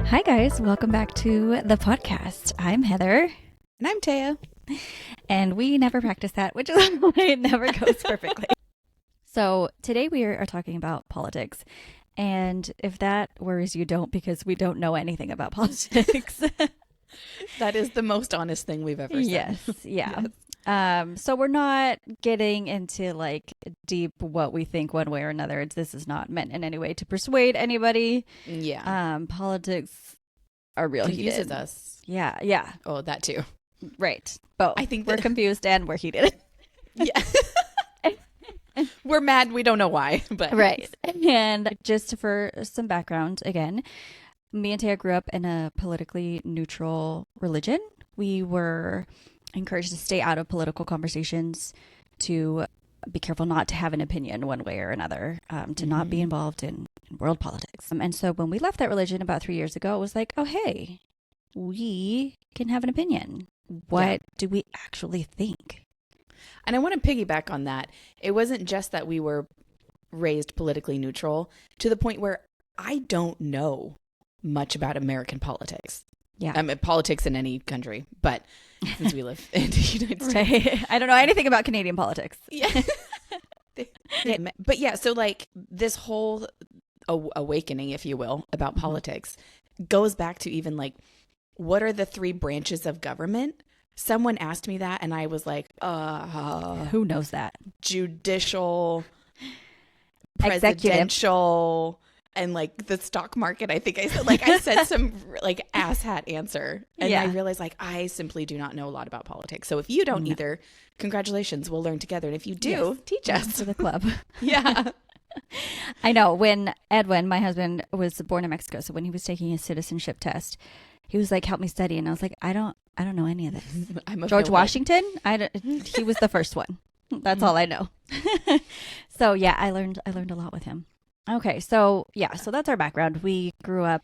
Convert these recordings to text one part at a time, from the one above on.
Hi, guys. Welcome back to the podcast. I'm Heather. And I'm Taya. And we never practice that, which is why it never goes perfectly. So today we are talking about politics. And if that worries you, don't, because we don't know anything about politics. That is the most honest thing we've ever said. Yes. Yeah. Yes. So we're not getting into like deep what we think one way or another. This is not meant in any way to persuade anybody. Yeah. Politics are real Confuses heated. us. Yeah. Yeah. Oh, that too. Right. Both. I think we're confused and we're heated. Yeah. We're mad. We don't know why. But Right. And just for some background, again, me and Taya grew up in a politically neutral religion. We were encouraged to stay out of political conversations, to be careful not to have an opinion one way or another, to not be involved in world politics. And so when we left that religion about 3 years ago, it was like, oh, hey, we can have an opinion. What do we actually think? And I want to piggyback on that. It wasn't just that we were raised politically neutral to the point where I don't know much about American politics. Yeah. I mean, politics in any country, but since we live in the United States. Right. I don't know anything about Canadian politics. Yeah. But yeah, so like this whole awakening, if you will, about politics goes back to even like, what are the three branches of government? Someone asked me that and I was like, who knows that? Judicial, Executive, presidential, and like the stock market. I think I said some like asshat answer. And I realized like I simply do not know a lot about politics. So if you don't either, congratulations, we'll learn together. And if you do, teach us. To the club. Yeah. I know when Edwin, my husband, was born in Mexico. So when he was taking his citizenship test, he was like, help me study. And I was like, I don't know any of this. George Washington. He was the first one. That's all I know. So yeah, I learned a lot with him. Okay. So yeah, so that's our background. We grew up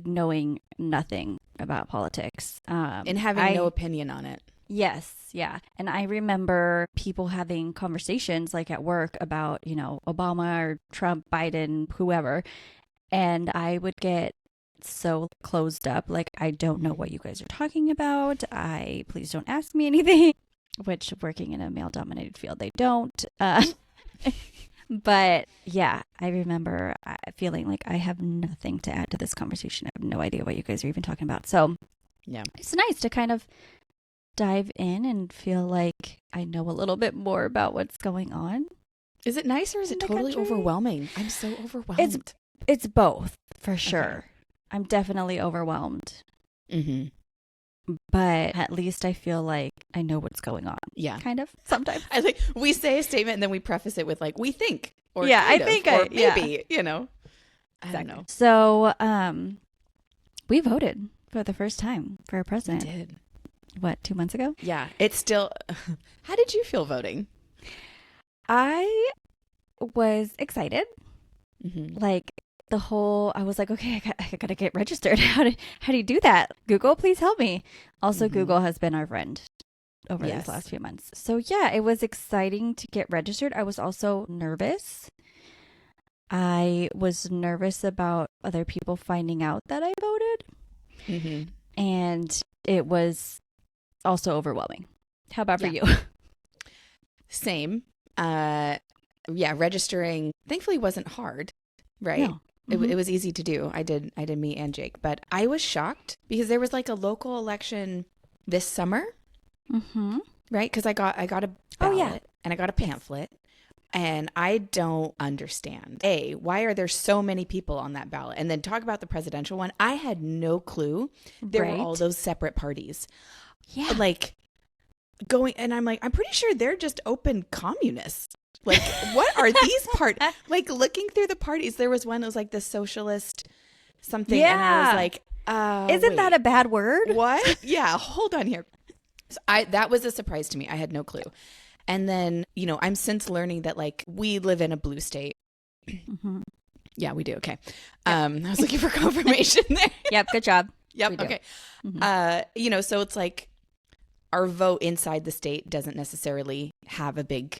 knowing nothing about politics. And having no opinion on it. Yes. Yeah. And I remember people having conversations like at work about, Obama or Trump, Biden, whoever. And I would get so closed up. Like, I don't know what you guys are talking about. Please don't ask me anything, which working in a male dominated field, they don't. But yeah, I remember feeling like I have nothing to add to this conversation. I have no idea what you guys are even talking about. So yeah, it's nice to kind of dive in and feel like I know a little bit more about what's going on. Is it nice or is it totally overwhelming? I'm so overwhelmed. It's both for sure. Okay. I'm definitely overwhelmed. But at least I feel like I know what's going on. Yeah. Kind of. Sometimes. We say a statement and then we preface it with like, we think. Or yeah, I think. Or maybe, I don't know. So we voted for the first time for a president. We did. What, 2 months ago? Yeah. It's still. How did you feel voting? I was excited. Like, I was like, okay, I gotta get registered. How do you do that? Google, please help me. Also, Google has been our friend over these last few months. So yeah, it was exciting to get registered. I was also nervous. I was nervous about other people finding out that I voted. And it was also overwhelming. How about for you? Same. Registering thankfully wasn't hard, right? No. It was easy to do. I did me and Jake, but I was shocked because there was like a local election this summer, right? Because I got a ballot and I got a pamphlet, and I don't understand. Why are there so many people on that ballot? And then talk about the presidential one. I had no clue there were all those separate parties. Yeah, like going, and I'm like, I'm pretty sure they're just open communists. Like, what are these parties? Like, looking through the parties, there was one that was like the socialist something. Yeah. And I was like, isn't that a bad word? What? Yeah. Hold on here. So that was a surprise to me. I had no clue. And then, I'm since learning that like we live in a blue state. Yeah, we do. Okay. Yep. I was looking for confirmation there. Yep. Good job. Yep. Okay. So it's like our vote inside the state doesn't necessarily have a big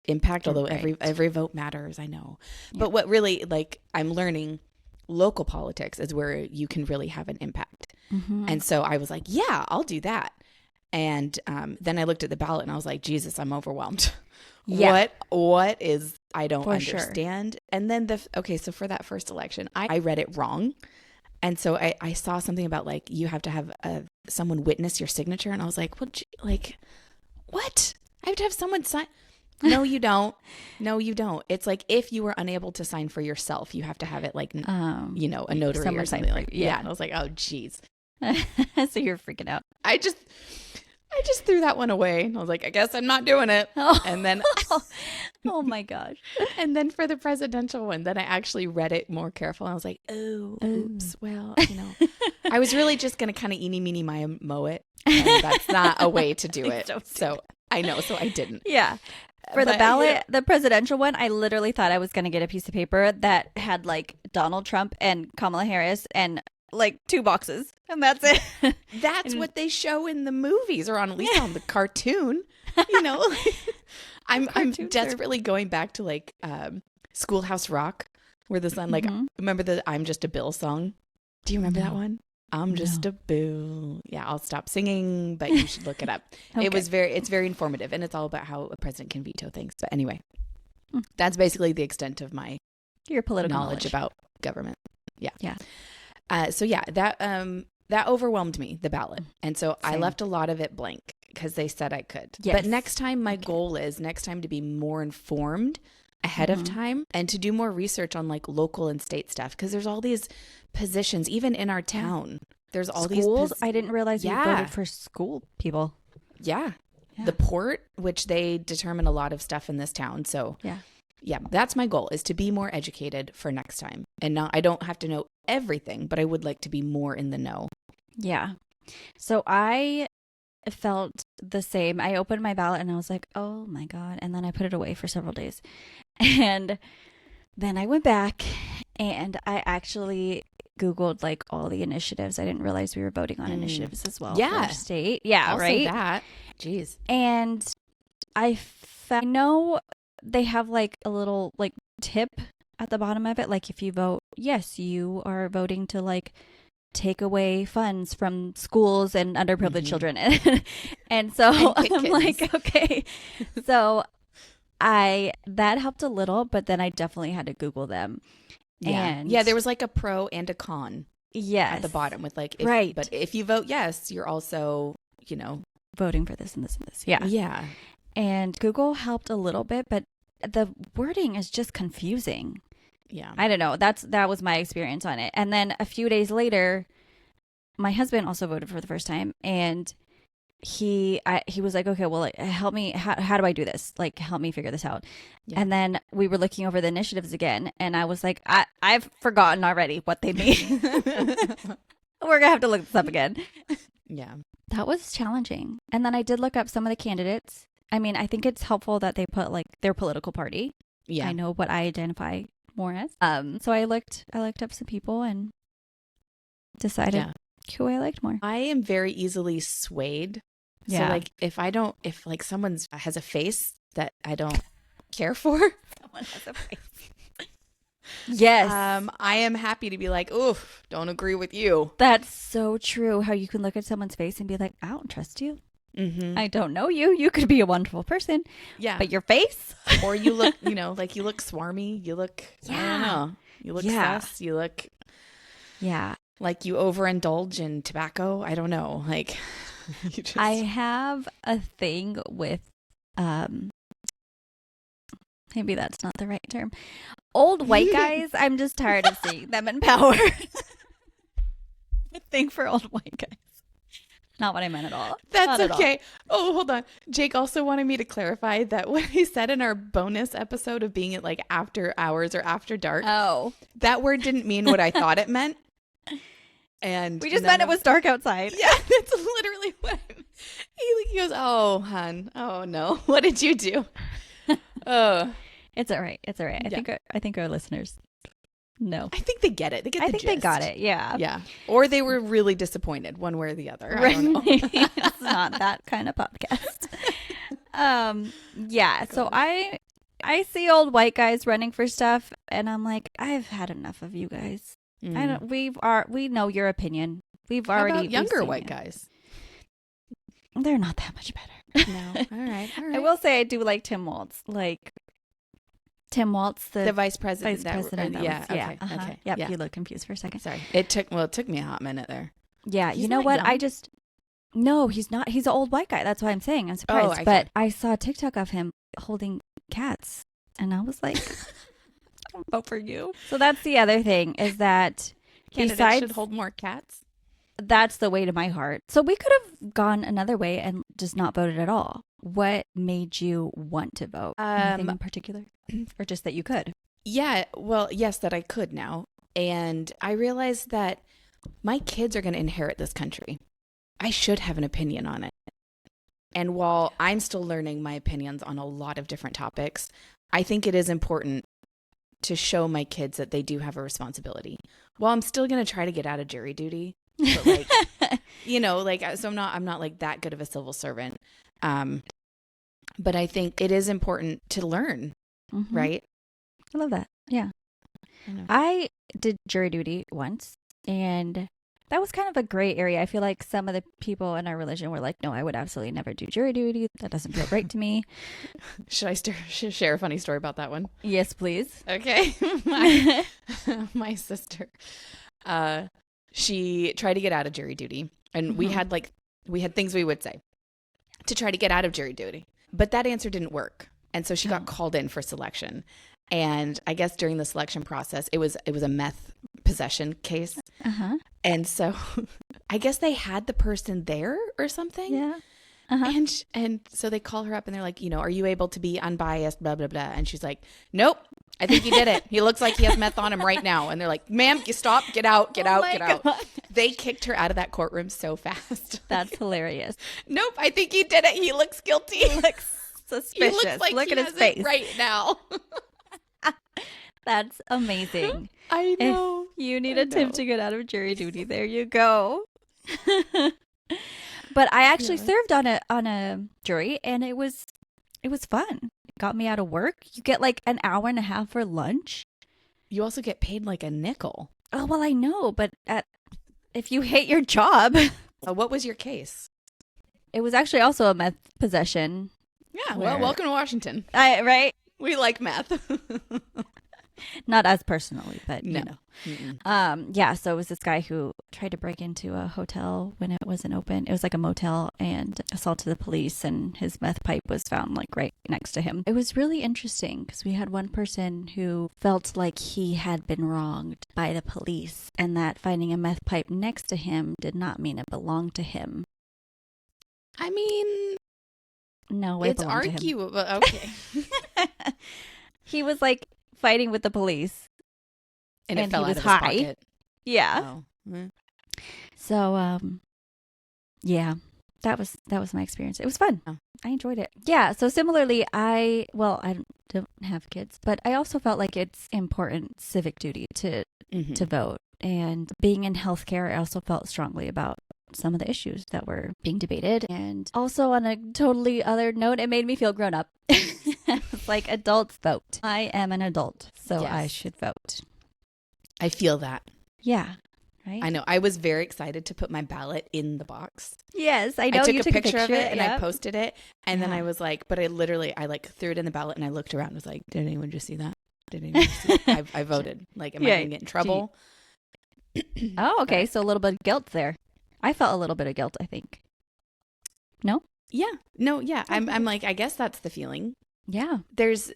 impact, although every vote matters, I know. But what really, like, I'm learning local politics is where you can really have an impact. And so I was like, yeah, I'll do that. And then I looked at the ballot and I was like, Jesus, I'm overwhelmed. Yeah. What is, I don't For understand. Sure. And then so for that first election, I read it wrong. And so I saw something about like, you have to have someone witness your signature. And I was like, well, what? I have to have someone sign. No, you don't. No, you don't. It's like if you were unable to sign for yourself, you have to have it like, a notary or something like that. Yeah. And I was like, oh, geez. So you're freaking out. I just threw that one away. I was like, I guess I'm not doing it. Oh. And then, oh my gosh. And then for the presidential one, then I actually read it more careful. I was like, oops. Well, I was really just going to kind of eeny, meeny, miny, mow it. And that's not a way to do it. So I know. So I didn't. Yeah. For the ballot, the presidential one, I literally thought I was going to get a piece of paper that had like Donald Trump and Kamala Harris and like 2 boxes, and that's it. That's what they show in the movies, or at least on the cartoon. I'm desperately going back to like Schoolhouse Rock, where the son like remember the "I'm Just a Bill" song. Do you remember that one? I'm just a bill. Yeah, I'll stop singing, but you should look it up. Okay. It's very informative, and it's all about how a president can veto things. But anyway, that's basically the extent of your political knowledge about government. Yeah. Yeah. So yeah, that overwhelmed me, the ballot. And so I left a lot of it blank because they said I could. Yes. But next time, my goal is to be more informed ahead of time and to do more research on like local and state stuff, because there's all these positions, even in our town. There's all schools. these I didn't realize you voted for school people. Yeah. The port, which they determine a lot of stuff in this town. So yeah, that's my goal, is to be more educated for next time. And I don't have to know everything, but I would like to be more in the know. Yeah. So I felt the same. I opened my ballot and I was like, oh my God. And then I put it away for several days. And then I went back and I actually Googled like all the initiatives. I didn't realize we were voting on initiatives as well. Yeah. For our state. Yeah. Also right. That. Jeez. And I know they have like a little like tip at the bottom of it. Like if you vote yes, you are voting to like take away funds from schools and underprivileged children. And so I'm like, okay. So that helped a little, but then I definitely had to Google them. Yeah. And there was like a pro and a con. Yes. At the bottom with like, right. But if you vote yes, you're also, voting for this and this and this. Yeah. Yeah. And Google helped a little bit, but the wording is just confusing. Yeah. I don't know. That was my experience on it. And then a few days later, my husband also voted for the first time, and he was like, okay, well, like, help me. How do I do this? Like, help me figure this out. Yeah. And then we were looking over the initiatives again, and I was like, I've forgotten already what they mean. We're gonna have to look this up again. Yeah. That was challenging. And then I did look up some of the candidates. I mean, I think it's helpful that they put like their political party. Yeah. I know what I identify more as. So I looked up some people and decided who I liked more. I am very easily swayed. Yeah. So like if like someone has a face that I don't care for, someone has a face. Yes. I am happy to be like, oof, don't agree with you. That's so true. How you can look at someone's face and be like, I don't trust you. Mm-hmm. I don't know you. You could be a wonderful person. Yeah. But your face? Or you look, like you look swarmy. You look, I don't know. You look sus. You look like you overindulge in tobacco. I don't know. Like, I have a thing with, maybe that's not the right term. Old white guys, I'm just tired of seeing them in power. A thing for old white guys. Not what I meant at all. That's okay. Oh, hold on. Jake also wanted me to clarify that what he said in our bonus episode of being at like after hours or after dark. Oh. That word didn't mean what I thought it meant. And we just meant it was dark outside. Yeah, that's literally what he goes, oh, hon. Oh, no. What did you do? Oh. It's all right. It's all right. I think our listeners know. I think they get it. They get the gist. They got it. Yeah. Yeah. Or they were really disappointed one way or the other. Right. I don't know. It's not that kind of podcast. Yeah. So I see old white guys running for stuff and I'm like, I've had enough of you guys. I don't. We know your opinion. We've How already about younger we've white it. guys? They're not that much better. No. All right. I will say I do like Tim Waltz. Like Tim Waltz, The vice president. vice president. Yeah. Okay. Okay. Yep. Yeah. You look confused for a second. Sorry. It took me a hot minute there. Yeah. He's you know not what? young? No, he's not. He's an old white guy. That's why I'm saying I'm surprised. I But see. I saw a TikTok of him holding cats, and I was like, "I'll vote for you." So that's the other thing is that Candidates should hold more cats. that's the way to my heart. So we could have gone another way and just not voted at all. What made you want to vote? Anything in particular, or just that you could? Yeah. Well, yes, that I could now, and I realized that my kids are going to inherit this country. I should have an opinion on it. And while I'm still learning my opinions on a lot of different topics, I think it is important to show my kids that they do have a responsibility. While I'm still going to try to get out of jury duty, but like, so I'm not like that good of a civil servant. But I think it is important to learn, right? I love that. Yeah. I did jury duty once, and that was kind of a gray area. I feel like some of the people in our religion were like, no, I would absolutely never do jury duty. That doesn't feel right to me. Should I share a funny story about that one? Yes, please. Okay. My sister, she tried to get out of jury duty, and we had things we would say to try to get out of jury duty, but that answer didn't work. And so she got called in for selection. And I guess during the selection process, it was a meth possession case. And so I guess they had the person there or something. Yeah. And so they call her up and they're like, are you able to be unbiased, blah, blah, blah. And she's like, nope, I think he did it. He looks like he has meth on him right now. And they're like, ma'am, you stop, get out, get out. They kicked her out of that courtroom so fast. That's hilarious. Nope, I think he did it. He looks guilty. He looks suspicious. He looks like Look he at his has face it right now. That's amazing. I know. If you need a tip to get out of jury duty, there you go. But I actually served on a jury, and it was fun. It got me out of work. You get like an hour and a half for lunch. You also get paid like a nickel. Oh, well, I know, but if you hate your job. What was your case? It was actually also a meth possession. Yeah, well, welcome to Washington. Right? We like meth. Not as personally, but no. Yeah, so it was this guy who tried to break into a hotel when it wasn't open. It was like a motel, and assaulted the police, and his meth pipe was found like right next to him. It was really interesting because we had one person who felt like he had been wronged by the police, and that finding a meth pipe next to him did not mean it belonged to him. I mean, no, it's arguable. Okay. He was like fighting with the police, and it fell he out was of his high. pocket. Yeah. Oh. So, yeah, that was my experience. It was fun. Oh. I enjoyed it. Yeah. So similarly, I don't have kids, but I also felt like it's important civic duty to vote. And being in healthcare, I also felt strongly about some of the issues that were being debated. And also on a totally other note, it made me feel grown up. It's like adults vote. I am an adult, so Yes. I should vote. I feel that. Yeah. Right? I know. I was very excited to put my ballot in the box. Yes, I know. I took you a picture of it and I yep. posted it. And then I was like, but I threw it in the ballot and I looked around and was like, did anyone just see that? Did anyone just see that? I voted. Like, am I going to get in trouble? Oh, okay. So a little bit of guilt there. I felt a little bit of guilt, I think. No? Yeah. No, yeah. I'm like, I guess that's the feeling. Yeah. There's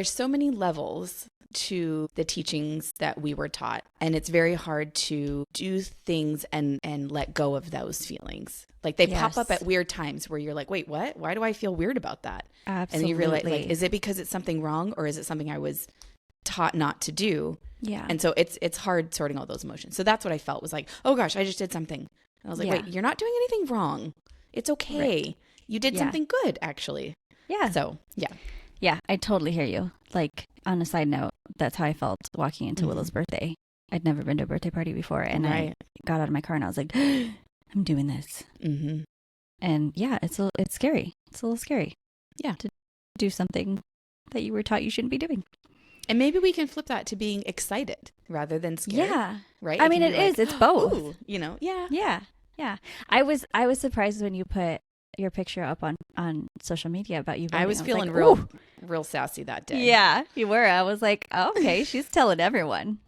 So many levels to the teachings that we were taught, and it's very hard to do things and let go of those feelings. Like they pop up at weird times where you're like, wait, what? Why do I feel weird about that? Absolutely. And you realize, like, is it because it's something wrong, or is it something I was taught not to do? Yeah. And so it's hard sorting all those emotions. So that's what I felt, was like, oh gosh, I just did something. And I was like, wait, you're not doing anything wrong. It's okay. Right. You did something good, actually. Yeah. So, yeah. Yeah, I totally hear you. Like, on a side note, that's how I felt walking into Willow's birthday. I'd never been to a birthday party before, and I got out of my car and I was like, I'm doing this. Mm-hmm. And yeah, it's scary. It's a little scary. Yeah. To do something that you were taught you shouldn't be doing. And maybe we can flip that to being excited rather than scared. Yeah. Right? I mean, it is. It's both. Ooh, yeah. Yeah. Yeah. I was surprised when you put your picture up on social media about you voting. I was feeling like, real sassy that day. Yeah, you were. I was like, oh, okay, she's telling everyone.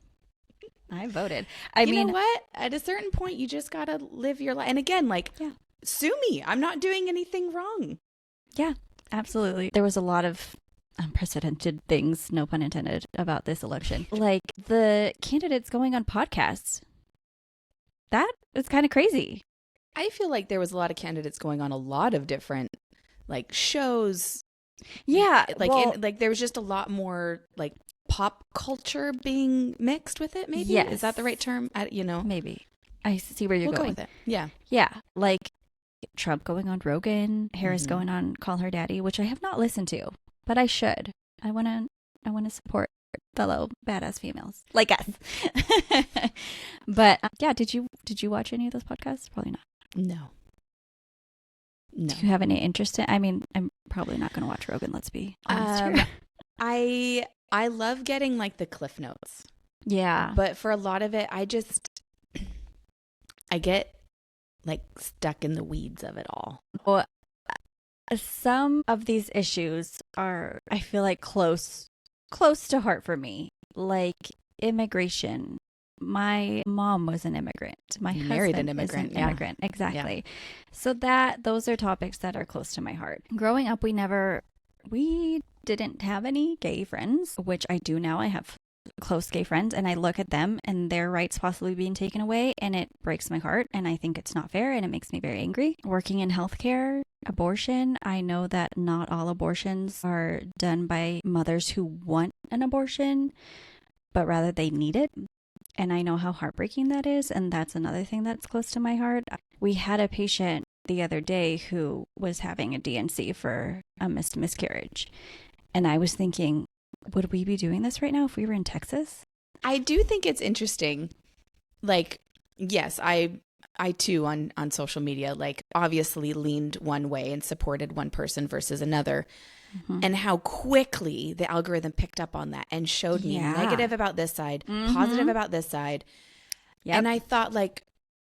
I voted. I mean, know what? At a certain point, you just got to live your life. And again, sue me. I'm not doing anything wrong. Yeah, absolutely. There was a lot of unprecedented things, no pun intended, about this election. Like the candidates going on podcasts. That is kind of crazy. I feel like there was a lot of candidates going on a lot of different shows. Yeah. There was just a lot more pop culture being mixed with it, maybe? Yes. Is that the right term? Maybe. I see where you're going. Go with it. Yeah. Yeah. Like Trump going on Rogan, Harris going on Call Her Daddy, which I have not listened to, but I should. I want to support fellow badass females like us. But yeah, did you watch any of those podcasts? Probably not. No. Do you have any interest in? I mean, I'm probably not going to watch Rogan. Let's be honest here. I love getting the Cliff Notes. Yeah. But for a lot of it, I get stuck in the weeds of it all. Well, some of these issues are, I feel like, close to heart for me. Like immigration. My mom was an immigrant. My husband married an immigrant. Is an immigrant. Exactly. Yeah. So those are topics that are close to my heart. Growing up, we didn't have any gay friends, which I do now. I have close gay friends, and I look at them and their rights possibly being taken away, and it breaks my heart, and I think it's not fair, and it makes me very angry. Working in healthcare, abortion, I know that not all abortions are done by mothers who want an abortion, but rather they need it. And I know how heartbreaking that is, and that's another thing that's close to my heart. We had a patient the other day who was having a DNC for a miscarriage, and I was thinking, would we be doing this right now if we were in Texas? I do think it's interesting. Yes, I too on social media, obviously leaned one way and supported one person versus another. Mm-hmm. And how quickly the algorithm picked up on that and showed me negative about this side, positive about this side. Yep. And I thought,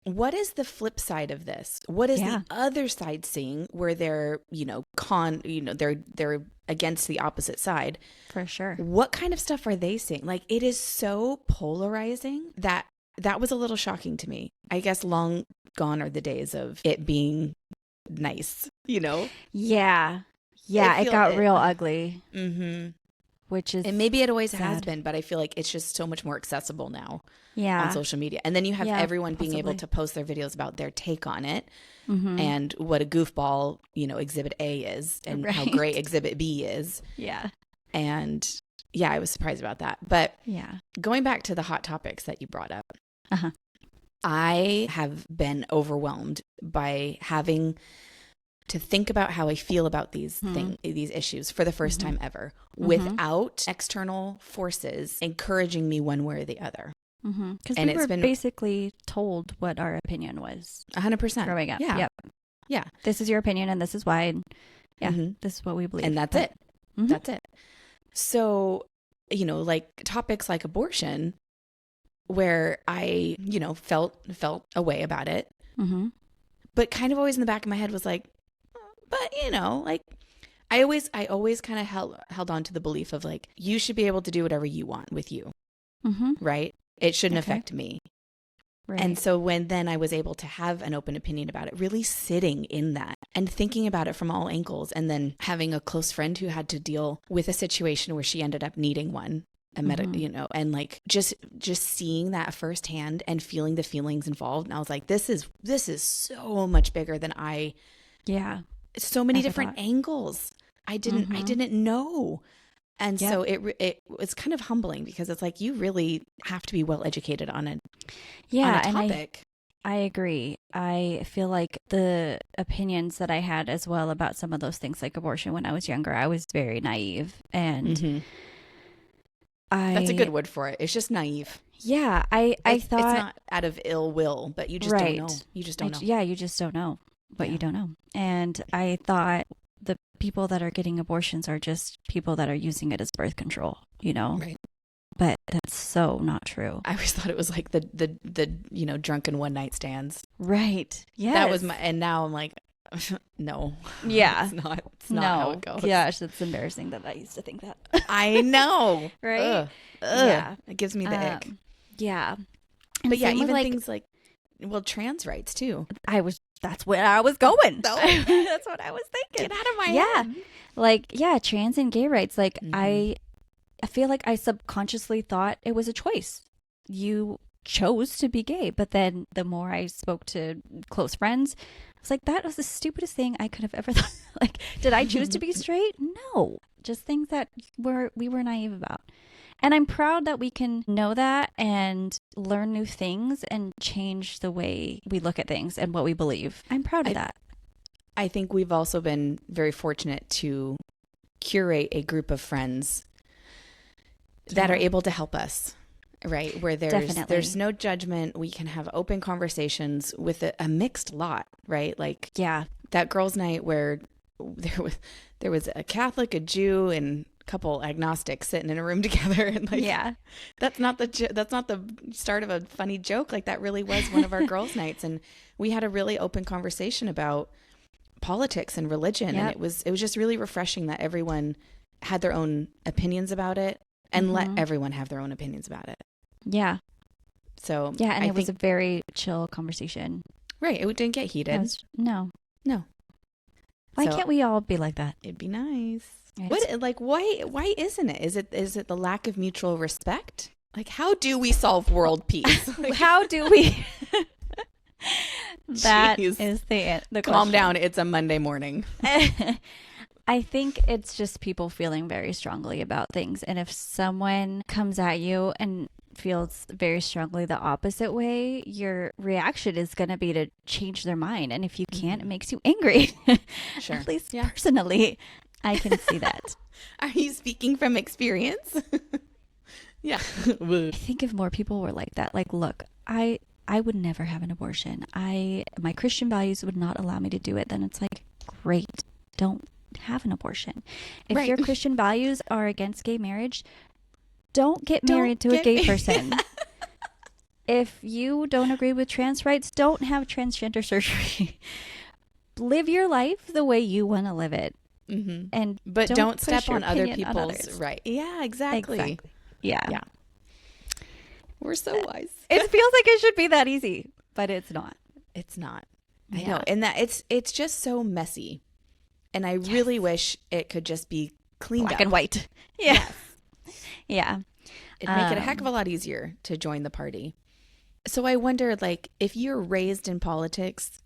what is the flip side of this? What is the other side seeing where they're, they're against the opposite side? For sure. What kind of stuff are they seeing? It is so polarizing that was a little shocking to me. I guess long gone are the days of it being nice, Yeah. Yeah, it got real ugly. Mm-hmm. Which is, and maybe it always sad. has been, but I feel like it's just so much more accessible now. Yeah. On social media. And then you have everyone being able to post their videos about their take on it and what a goofball, Exhibit A is and how great Exhibit B is. Yeah. And I was surprised about that. But going back to the hot topics that you brought up, I have been overwhelmed by having to think about how I feel about these these issues for the first time ever without external forces encouraging me one way or the other. Because we were basically told what our opinion was. 100%. Growing up. Yeah. Yep. Yeah. This is your opinion and this is why. And, this is what we believe. And that's it. That's it. So, topics like abortion, where I, felt a way about it, but kind of always in the back of my head was but I always kind of held on to the belief of you should be able to do whatever you want with you, right? It shouldn't affect me. Right. And so when then I was able to have an open opinion about it, really sitting in that and thinking about it from all angles, and then having a close friend who had to deal with a situation where she ended up needing one, and just seeing that firsthand and feeling the feelings involved. And I was like, this is so much bigger than so many different angles. I didn't know. And so it was kind of humbling because it's you really have to be well educated on a topic. I agree. I feel like the opinions that I had as well about some of those things like abortion when I was younger, I was very naive, and that's a good word for it. It's just naive. Yeah. I thought it's not out of ill will, but you just don't know. You just don't know. Yeah. You just don't know what you don't know. And I thought the people that are getting abortions are just people that are using it as birth control, you know? Right. But that's so not true. I always thought it was like the drunken one night stands. Right. Yeah. That was and now I'm like, no. Yeah. It's not how it goes. Gosh, it's embarrassing that I used to think that. I know. Right? Ugh. Yeah. It gives me the ick. Yeah. But yeah, even like, things like, well, trans rights too. That's where I was going. That's what I was thinking. Get out of my head. Like, yeah, trans and gay rights. Like, Mm-hmm. I feel like I subconsciously thought it was a choice. You chose to be gay. But then the more I spoke to close friends, I was like, that was the stupidest thing I could have ever thought. Like, did I choose to be straight? No. Just things that we were naive about. And I'm proud that we can know that and learn new things and change the way we look at things and what we believe. I'm proud of that. I think we've also been very fortunate to curate a group of friends that are able to help us, right? Where there's no judgment. We can have open conversations with a mixed lot, right? Like that girls' night where there was a Catholic, a Jew, and couple agnostics sitting in a room together, and like that's not the start of a funny joke. Like that really was one of our girls' nights, and we had a really open conversation about politics and religion, and it was just really refreshing that everyone had their own opinions about it and let everyone have their own opinions about it. Yeah. So and it was a very chill conversation. Right. It didn't get heated. No. Why So, can't we all be like that? It'd be nice. Why isn't it? Is it the lack of mutual respect? Like, how do we solve world peace? Like, how do we? That Jeez. is the calm question. down. It's a Monday morning. I think it's just people feeling very strongly about things. And if someone comes at you and feels very strongly the opposite way, your reaction is going to be to change their mind. And if you can't, it makes you angry. Sure. At least personally, I can see that. Are you speaking from experience? Yeah. I think if more people were like that, like, look, I would never have an abortion. My Christian values would not allow me to do it. Then it's like, great, don't have an abortion. If your Christian values are against gay marriage, don't get married to a gay person. If you don't agree with trans rights, don't have transgender surgery. Live your life the way you want to live it. Mm-hmm. But don't step on other people's right. Yeah, exactly. Yeah. We're so wise. It feels like it should be that easy, but it's not. It's not. I know. And that it's just so messy. And I really wish it could just be cleaned black up. and white. Yeah. Yes. Yeah. It'd make it a heck of a lot easier to join the party. So I wonder, like, if you're raised in politics.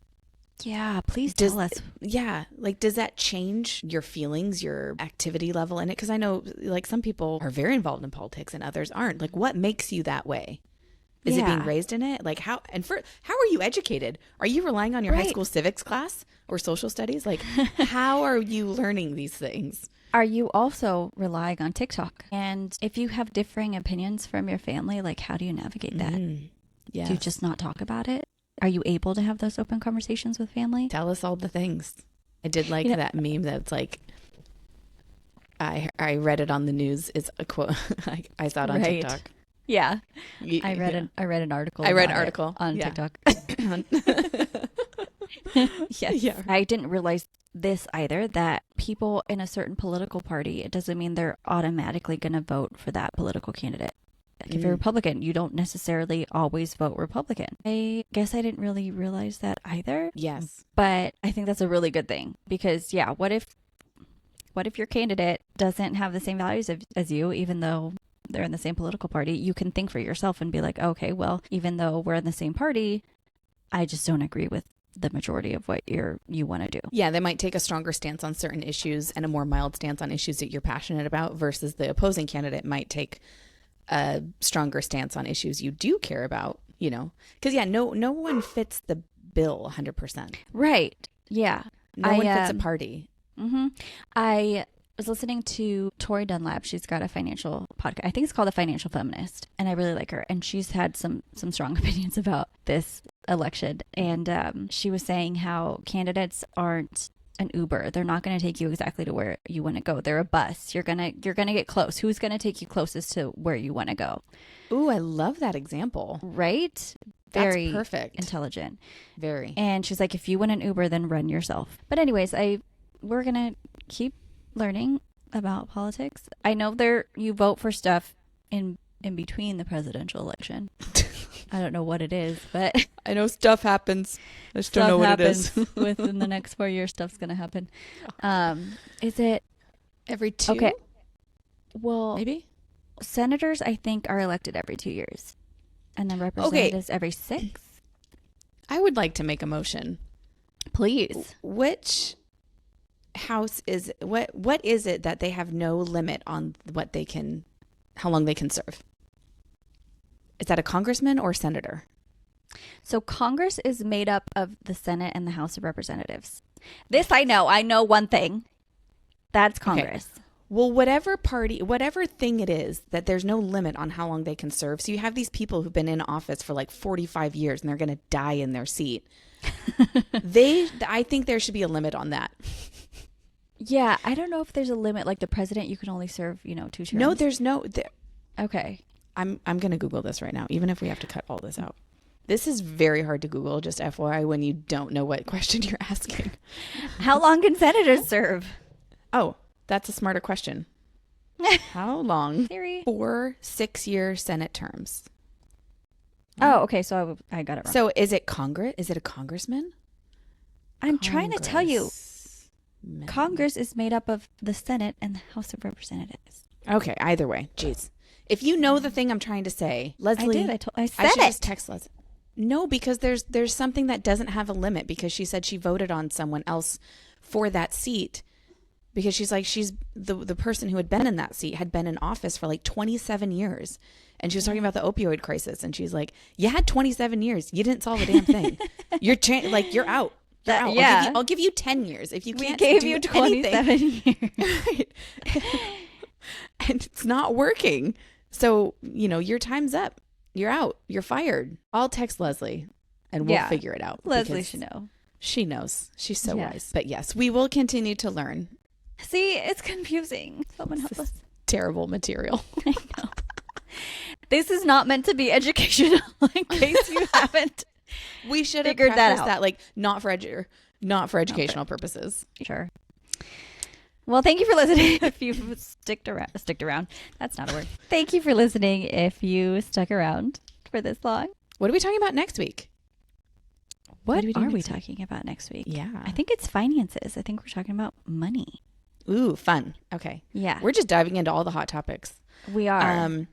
Yeah, please tell us. Yeah. Like, does that change your feelings, your activity level in it? Because I know, like, some people are very involved in politics and others aren't. Like, what makes you that way? Is it being raised in it? Like, how are you educated? Are you relying on your high school civics class or social studies? Like, how are you learning these things? Are you also relying on TikTok? And if you have differing opinions from your family, like, how do you navigate that? Yes. Do you just not talk about it? Are you able to have those open conversations with family? Tell us all the things. I did like that meme that's like, I read it on the news. It's a quote. I saw it on TikTok. Yeah. I read an article. I read an article on TikTok. Yes. Yeah. I didn't realize this either, that people in a certain political party, it doesn't mean they're automatically going to vote for that political candidate. Like if you're Republican, you don't necessarily always vote Republican. I guess I didn't really realize that either. Yes. But I think that's a really good thing because, what if your candidate doesn't have the same values as you, even though they're in the same political party? You can think for yourself and be like, okay, well, even though we're in the same party, I just don't agree with the majority of what you want to do. Yeah, they might take a stronger stance on certain issues and a more mild stance on issues that you're passionate about versus the opposing candidate might take a stronger stance on issues you do care about, because no one fits the bill 100%. Right. Yeah. No one fits a party. Mm-hmm. I was listening to Tori Dunlap. She's got a financial podcast. I think it's called The Financial Feminist. And I really like her. And she's had some strong opinions about this election. And she was saying how candidates aren't an Uber. They're not going to take you exactly to where you want to go. They're a bus. You're going to get close. Who's going to take you closest to where you want to go? Ooh, I love that example. Right? That's Very perfect. intelligent. Very. And she's like, if you want an Uber, then run yourself. But anyways, we're going to keep learning about politics. I know you vote for stuff in between the presidential election. I don't know what it is, but I know stuff happens. I just don't know what it is. Within the next 4 years, stuff's going to happen. Is it every 2? Okay. Well, maybe senators, I think, are elected every 2 years, and then representatives every 6. I would like to make a motion. Please. Which house is what is it that they have no limit on how long they can serve? Is that a congressman or senator? So Congress is made up of the Senate and the House of Representatives. This I know. I know one thing. That's Congress. Okay. Well, whatever thing it is, that there's no limit on how long they can serve. So you have these people who've been in office for like 45 years and they're going to die in their seat. I think there should be a limit on that. Yeah, I don't know if there's a limit. Like the president, you can only serve, 2 terms. No, there's no. Okay. I'm going to Google this right now, even if we have to cut all this out. This is very hard to Google, just FYI, when you don't know what question you're asking. How long can senators serve? Oh, that's a smarter question. How long? Theory. 4 6-year Senate terms. Oh, okay. So I got it wrong. So is it Congress? Is it a congressman? I'm trying to tell you. Congress is made up of the Senate and the House of Representatives. Okay, either way. Jeez. If you know the thing I'm trying to say, Leslie. I did. I said should it. Just text Leslie. No, because there's something that doesn't have a limit, because she said she voted on someone else for that seat, because she's like, she's the person who had been in that seat had been in office for like 27 years. And she was talking about the opioid crisis. And she's like, you had 27 years. You didn't solve a damn thing. You're you're out. You're out. Yeah. I'll give you 10 years. If you can't we gave do you 27 anything. years. Right. And it's not working. So, your time's up. You're out. You're fired. I'll text Leslie and we'll figure it out. Leslie should know. She knows. She's so wise. But yes, we will continue to learn. See, it's confusing. Someone help us. Terrible material. I know. This is not meant to be educational, in case you haven't. We should have figured that out. That, like, not for educational purposes. Sure. Well, thank you for listening. If you've sticked around, that's not a word. Thank you for listening. If you stuck around for this long. What are we talking about next week? What are we talking about next week? Yeah. I think it's finances. I think we're talking about money. Ooh, fun. Okay. Yeah. We're just diving into all the hot topics. We are.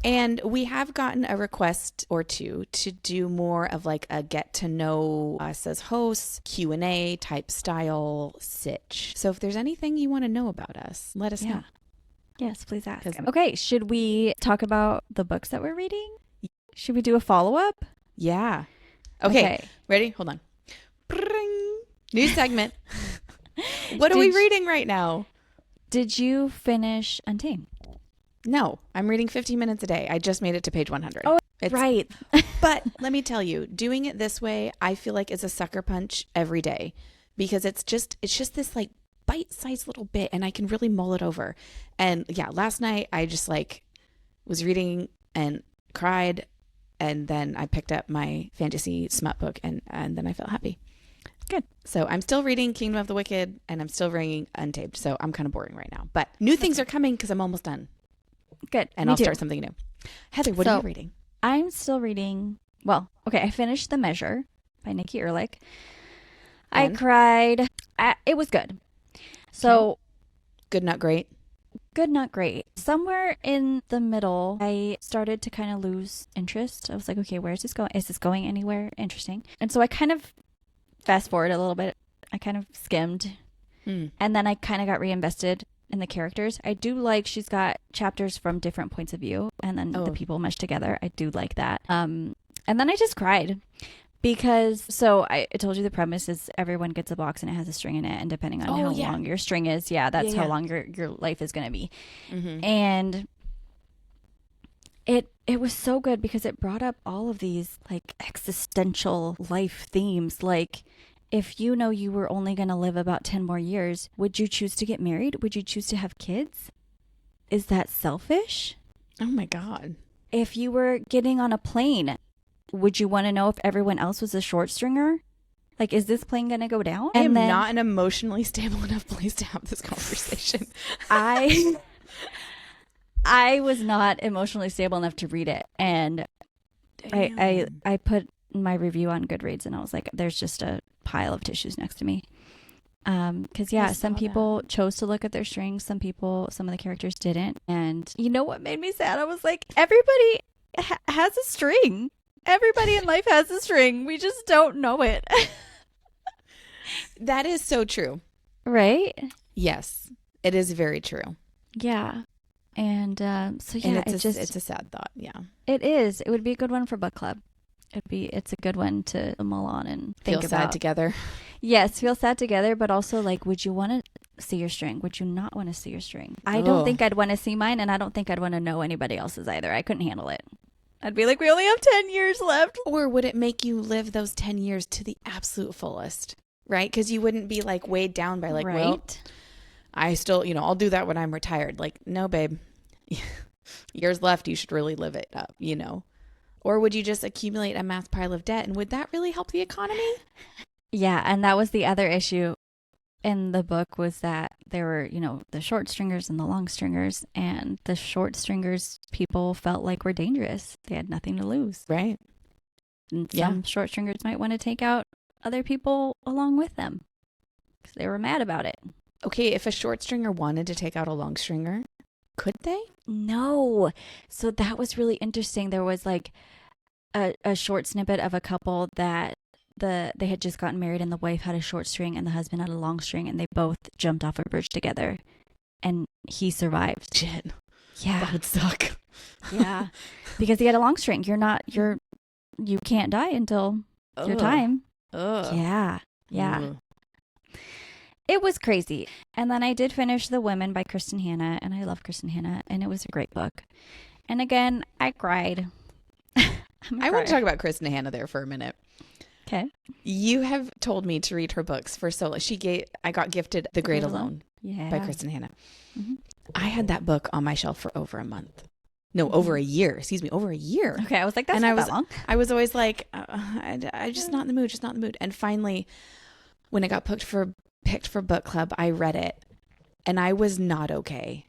And we have gotten a request or two to do more of like a get to know us as hosts, Q&A type style sitch. So if there's anything you want to know about us, let us know. Yes, please ask. Okay, should we talk about the books that we're reading? Should we do a follow-up? Yeah. Okay. Ready? Hold on. Bring. New segment. What are we reading right now? Did you finish Untamed? No, I'm reading 15 minutes a day. I just made it to page 100. Oh, right. But let me tell you, doing it this way, I feel like is a sucker punch every day, because it's just this like bite-sized little bit, and I can really mull it over. And yeah, last night I just like was reading and cried, and then I picked up my fantasy smut book, and then I felt happy. Good. So I'm still reading Kingdom of the Wicked, and I'm still reading Untamed. So I'm kind of boring right now, but new things are coming because I'm almost done. Good. And I'll start something new. Heather, what are you reading? I'm still reading. Well, okay. I finished The Measure by Nikki Ehrlich. And? I cried. It was good. So good, not great. Good, not great. Somewhere in the middle, I started to kind of lose interest. I was like, okay, where is this going? Is this going anywhere interesting? And so I kind of fast forward a little bit. I kind of skimmed. And then I kind of got reinvested in the characters. I do like she's got chapters from different points of view, and then the people meshed together. I do like that. And then I just cried because, so I told you the premise is everyone gets a box and it has a string in it, and depending on how long your string is, that's how long your life is going to be. And it was so good because it brought up all of these like existential life themes. Like if you know you were only going to live about 10 more years, would you choose to get married? Would you choose to have kids? Is that selfish? Oh my God. If you were getting on a plane, would you want to know if everyone else was a short stringer? Like, is this plane going to go down? I am not an emotionally stable enough place to have this conversation. I was not emotionally stable enough to read it. And I put my review on Goodreads and I was like, there's just a pile of tissues next to me. Because some people chose to look at their strings. Some of the characters didn't. And you know what made me sad? I was like, everybody has a string. Everybody in life has a string. We just don't know it. That is so true. Right? Yes, it is very true. Yeah. And so yeah, and it's a sad thought. Yeah, it is. It would be a good one for book club. It's a good one to mull on and think feel about. sad together. Yes, feel sad together, but also like, would you want to see your string? Would you not want to see your string? I don't think I'd want to see mine, and I don't think I'd want to know anybody else's either. I couldn't handle it. I'd be like, we only have 10 years left. Or would it make you live those 10 years to the absolute fullest? Right? Because you wouldn't be like weighed down by like, well, I still, I'll do that when I'm retired. Like, no, babe, years left. You should really live it up, Or would you just accumulate a mass pile of debt? And would that really help the economy? Yeah. And that was the other issue in the book, was that there were, the short stringers and the long stringers, and the short stringers people felt like were dangerous. They had nothing to lose. Right. And some short stringers might want to take out other people along with them because they were mad about it. Okay. If a short stringer wanted to take out a long stringer, could they? No. So that was really interesting. There was like a short snippet of a couple that they had just gotten married, and the wife had a short string and the husband had a long string, and they both jumped off a bridge together, and he survived. Shit. Yeah. That would suck. Yeah. Because he had a long string. You can't die until your time. Ugh. Yeah. Yeah. Ugh. It was crazy. And then I did finish The Women by Kristen Hanna, and I love Kristen Hanna, and it was a great book. And again, I cried. I want to talk about Kristen Hanna there for a minute. Okay. You have told me to read her books for so long. I got gifted The Great Alone by Kristen Hanna. Mm-hmm. I had that book on my shelf for over a month. No, over a year. Excuse me, over a year. Okay, I was like, that's not that long. I was always like, I just not in the mood, And finally, when it got picked for book club, I read it, and I was not okay.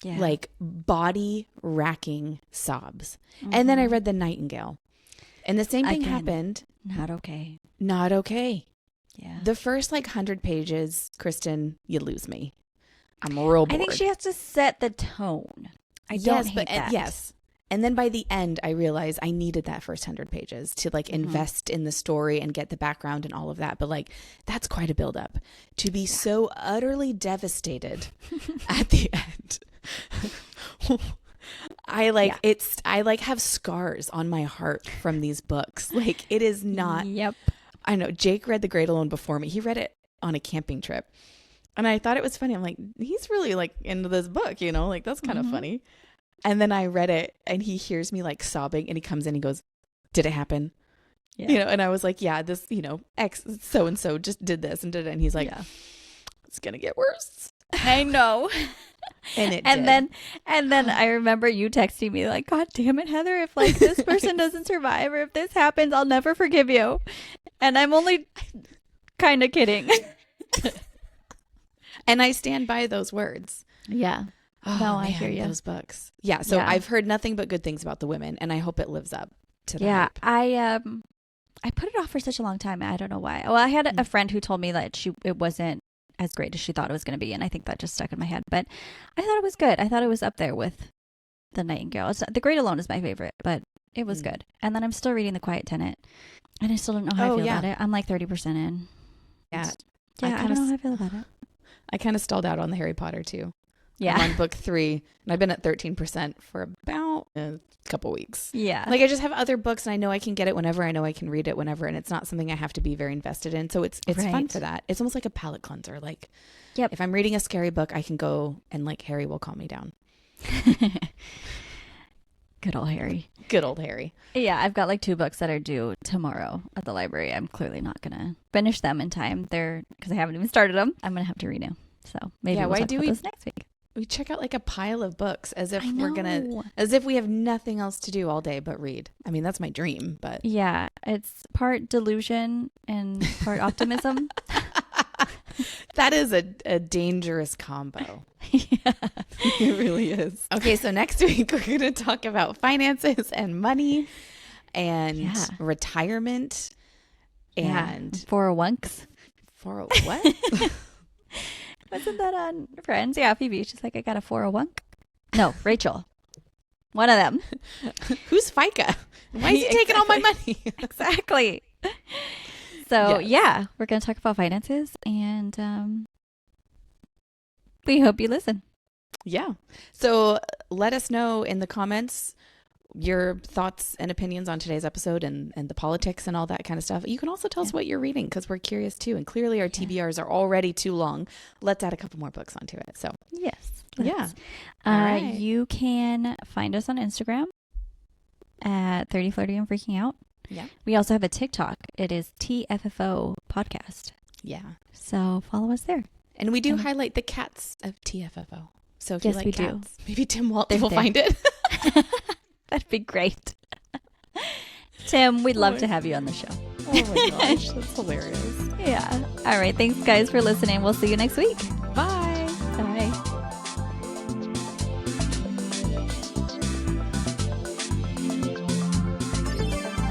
Yeah. Like body racking sobs. Mm-hmm. And then I read The Nightingale, and the same thing happened. Not okay. Yeah. The first 100 pages, Kristen, you lose me. I'm real bored. I think she has to set the tone. I don't hate that. Yes. And then by the end, I realized I needed that first 100 pages to invest in the story and get the background and all of that. But that's quite a buildup to be so utterly devastated at the end. I have scars on my heart from these books. It is not. Yep. I know Jake read The Great Alone before me. He read it on a camping trip. And I thought it was funny. I'm like, he's really into this book, that's kind of funny. And then I read it, and he hears me sobbing, and he comes in and goes, did it happen? Yeah. And I was like, yeah, this, X so-and-so just did this and did it. And he's like, it's going to get worse. I know. And it did. Then I remember you texting me like, God damn it, Heather, if this person doesn't survive, or if this happens, I'll never forgive you. And I'm only kind of kidding. And I stand by those words. Yeah. Oh, no, man, I hear you. Those books. Yeah. So I've heard nothing but good things about The Women, and I hope it lives up to that. Yeah. I put it off for such a long time. I don't know why. Well, I had a friend who told me that it wasn't as great as she thought it was going to be, and I think that just stuck in my head. But I thought it was good. I thought it was up there with The Nightingale. The Great Alone is my favorite, but it was good. And then I'm still reading The Quiet Tenant, and I still don't know how I feel about it. I'm 30% in. Yeah. I don't know how I feel about it. I kind of stalled out on the Harry Potter too. Yeah. I'm on book 3, and I've been at 13% for about a couple weeks. Yeah. I just have other books, and I know I can get it whenever. I know I can read it whenever, and it's not something I have to be very invested in. So it's fun for that. It's almost like a palate cleanser. Yep. If I'm reading a scary book, I can go and Harry will calm me down. Good old Harry. Good old Harry. Yeah, I've got like 2 books that are due tomorrow at the library. I'm clearly not going to finish them in time. Because I haven't even started them. I'm going to have to renew. So maybe we'll talk about those next week. We check out like a pile of books as if we have nothing else to do all day but read. I mean, that's my dream, but yeah, it's part delusion and part optimism. That is a dangerous combo. Yeah, it really is. Okay, so next week we're going to talk about finances and money and retirement and 401ks. For what? Wasn't that on Friends? Yeah, Phoebe. She's like, I got a 401. No, Rachel. One of them. Who's FICA? Why is he taking all my money? Exactly. So, we're going to talk about finances, and we hope you listen. Yeah. So let us know in the comments your thoughts and opinions on today's episode and the politics and all that kind of stuff. You can also tell us what you're reading because we're curious too. And clearly our TBRs are already too long. Let's add a couple more books onto it. So yes. Yeah. All right. You can find us on Instagram at 30 Flirty and Freaking Out. Yeah. We also have a TikTok. It is TFFO Podcast. Yeah. So follow us there. And we do highlight the cats of TFFO. So if you like cats, do. maybe Tim Walton will find it. That'd be great. Tim, we'd love to have you on the show. Oh my gosh, that's hilarious. Yeah. All right. Thanks, guys, for listening. We'll see you next week.